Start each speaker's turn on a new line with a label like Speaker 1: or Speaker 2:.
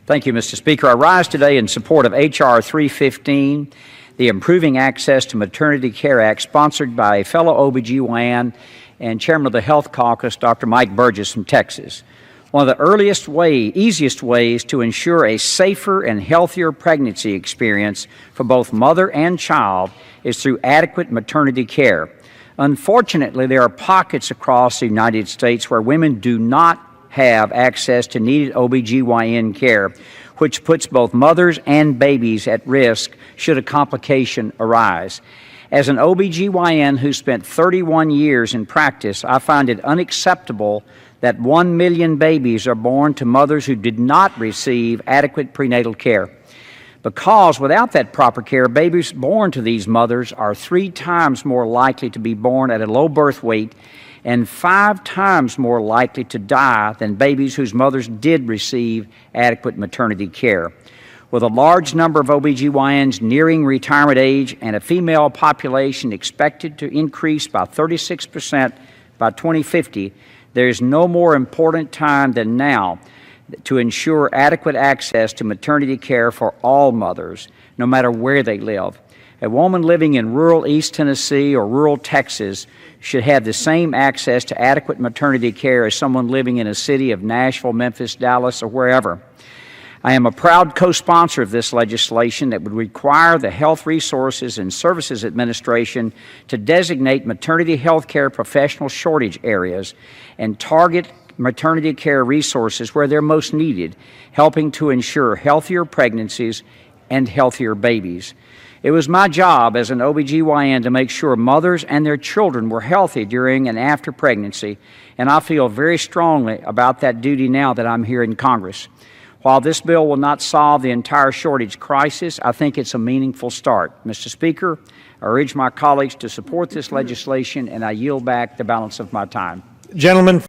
Speaker 1: Thank you, Mr. Speaker. I rise today in support of H.R. 315, the Improving Access to Maternity Care Act, sponsored by a fellow OBGYN and Chairman of the Health Caucus, Dr. Mike Burgess from Texas. One of the easiest ways to ensure a safer and healthier pregnancy experience for both mother and child is through adequate maternity care. Unfortunately, there are pockets across the United States where women do not have access to needed OBGYN care, which puts both mothers and babies at risk should a complication arise. As an OBGYN who spent 31 years in practice, I find it unacceptable that 1 million babies are born to mothers who did not receive adequate prenatal care. Because without that proper care, babies born to these mothers are 3 times more likely to be born at a low birth weight and 5 times more likely to die than babies whose mothers did receive adequate maternity care. With a large number of OBGYNs nearing retirement age and a female population expected to increase by 36% by 2050, there is no more important time than now to ensure adequate access to maternity care for all mothers, no matter where they live. A woman living in rural East Tennessee or rural Texas should have the same access to adequate maternity care as someone living in a city of Nashville, Memphis, Dallas, or wherever. I am a proud co-sponsor of this legislation that would require the Health Resources and Services Administration to designate maternity health care professional shortage areas and target maternity care resources where they're most needed, helping to ensure healthier pregnancies and healthier babies. It was my job as an OBGYN to make sure mothers and their children were healthy during and after pregnancy, and I feel very strongly about that duty now that I'm here in Congress. While this bill will not solve the entire shortage crisis, I think it's a meaningful start. Mr. Speaker, I urge my colleagues to support this legislation, and I yield back the balance of my time.
Speaker 2: Gentlemen.